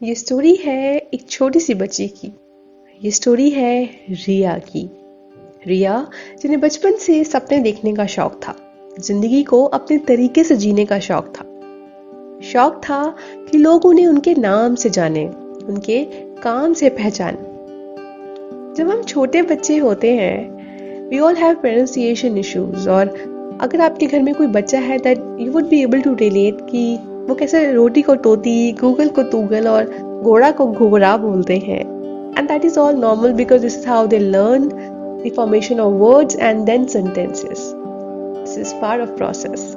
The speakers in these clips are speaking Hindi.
ये स्टोरी है एक छोटी सी बच्ची की। ये स्टोरी है रिया की। रिया जिन्हें बचपन से सपने देखने का शौक था, जिंदगी को अपने तरीके से जीने का शौक था। शौक था कि लोग उन्हें उनके नाम से जाने, उनके काम से पहचाने। जब हम छोटे बच्चे होते हैं, we all have pronunciation issues, और अगर आपके घर में कोई बच्चा है that you would be able to relate कि वो कैसे रोटी को तोती, गूगल को तूगल और घोड़ा को घोड़ा बोलते हैं। And that is all normal because this is how they learn the formation of words and then sentences. This is part of process.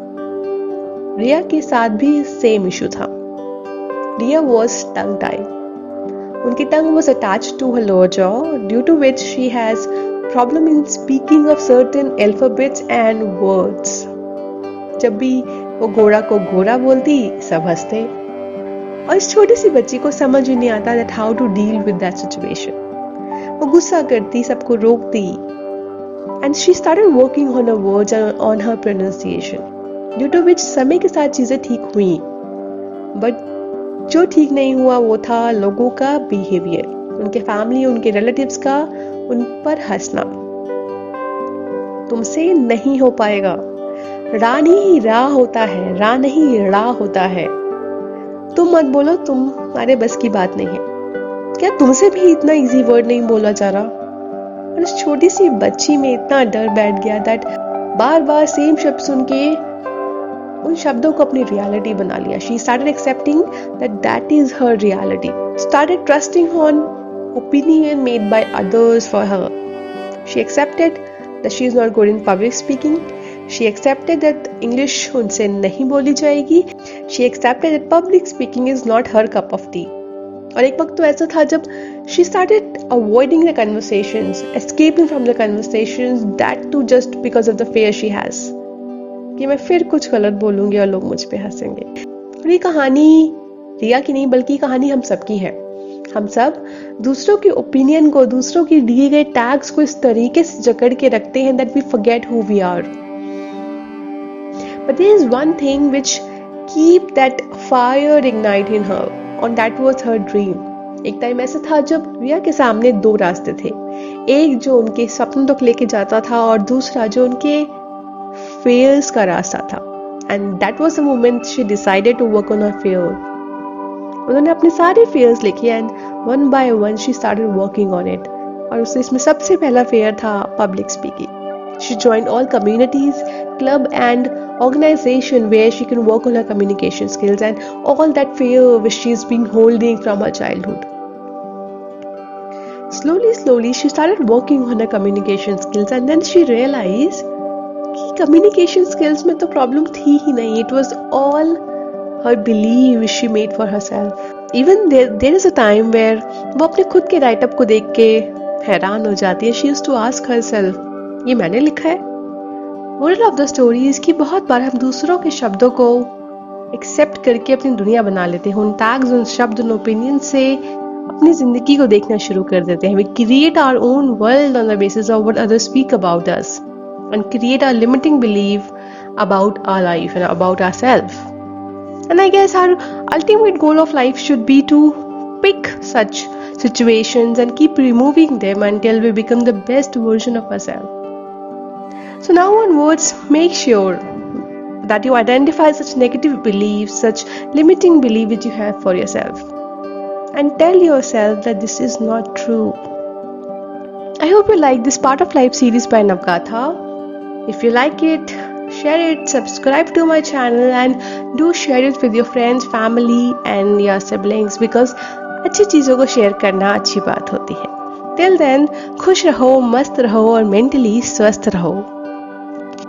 Riya के साथ भी सेम इशू था। Riya was tongue tied. उनकी tongue was attached to her lower jaw, due to which she has problem in speaking of certain alphabets and words. जब भी वो घोड़ा को घोड़ा बोलती, सब हंसते, और इस छोटी सी बच्ची को समझ ही नहीं आता that how to deal with that situation. वो गुस्सा करती, सबको रोकती, and she started working on her words and on her pronunciation, due to which समय के साथ चीजें ठीक हुई. But जो ठीक नहीं हुआ वो था लोगों का बिहेवियर, उनके फैमिली, उनके रिलेटिव्स का उन पर हंसना। तुमसे नहीं हो पाएगा, रा नहीं रा होता है, रा नहीं रा होता है, तुम मत बोलो, तुम्हारे बस की बात नहीं है। क्या तुमसे भी इतना इजी वर्ड नहीं बोला जा रहा? और उस छोटी सी बच्ची में इतना डर बैठ गया दैट बार बार सेम शब्द सुन के उन शब्दों को अपनी रियलिटी बना लिया. She started accepting that is her reality. Started trusting on opinion made by others for her. She accepted that she is not good in public speaking. She accepted that English उनसे नहीं बोली जाएगी. She accepted that public speaking is not her cup of tea. और एक वक्त तो ऐसा था जब she started avoiding the conversations, escaping from the conversations, that too just because of the fear she has. कि मैं फिर कुछ गलत बोलूंगी और लोग मुझ पे हंसेंगे. और ये कहानी रिया की नहीं बल्कि कहानी हम सबकी है. हम सब दूसरों के ओपिनियन को, दूसरों के दिए गए टैग्स को इस तरीके से जकड़ के रखते हैं that we forget who we are. But there is one thing which keep that fire ignite in her, and that was her dream. एक टाइम ऐसा था जब रिया के सामने दो रास्ते थे, एक जो उनके सपनों तक लेके जाता था और दूसरा जो उनके fears का रास्ता था. And that was the moment she decided to work on her fear. उन्होंने अपने सारे fears लिखे and one by one she started working on it. और उसे इसमें सबसे पहला fear था public speaking. She joined all communities, club and organization where she can work on her communication skills and all that fear which she's been holding from her childhood. Slowly she started working on her communication skills and then she realized communication skills में तो प्रॉब्लम थी ही नहीं. It was all her believe she made for herself. Even there is a time where वो अपने खुद के राइटअप को देख के हैरान हो जाती है. She used to ask herself, ये मैंने लिखा है? Moral of the story is कि बहुत बार हम दूसरों के शब्दों को एक्सेप्ट करके अपनी दुनिया बना लेते हैं. उन टैग्स, उन शब्द, उन ओपिनियन से अपनी जिंदगी को देखना शुरू कर देते हैं. We create our own world on the basis of what others speak about us and create a limiting belief about our life and about ourselves. And I guess our ultimate goal of life should be to pick such situations and keep removing them until we become the best version of ourselves. So now onwards, make sure that you identify such negative beliefs, such limiting beliefs that you have for yourself, and tell yourself that this is not true. I hope you like this part of life series by Navgatha. If you like it, share it, subscribe to my channel and do share it with your friends, family and your siblings because अच्छी चीज़ों को शेयर करना अच्छी बात होती है. Till then, खुश रहो, मस्त रहो और मेंटली स्वस्थ रहो.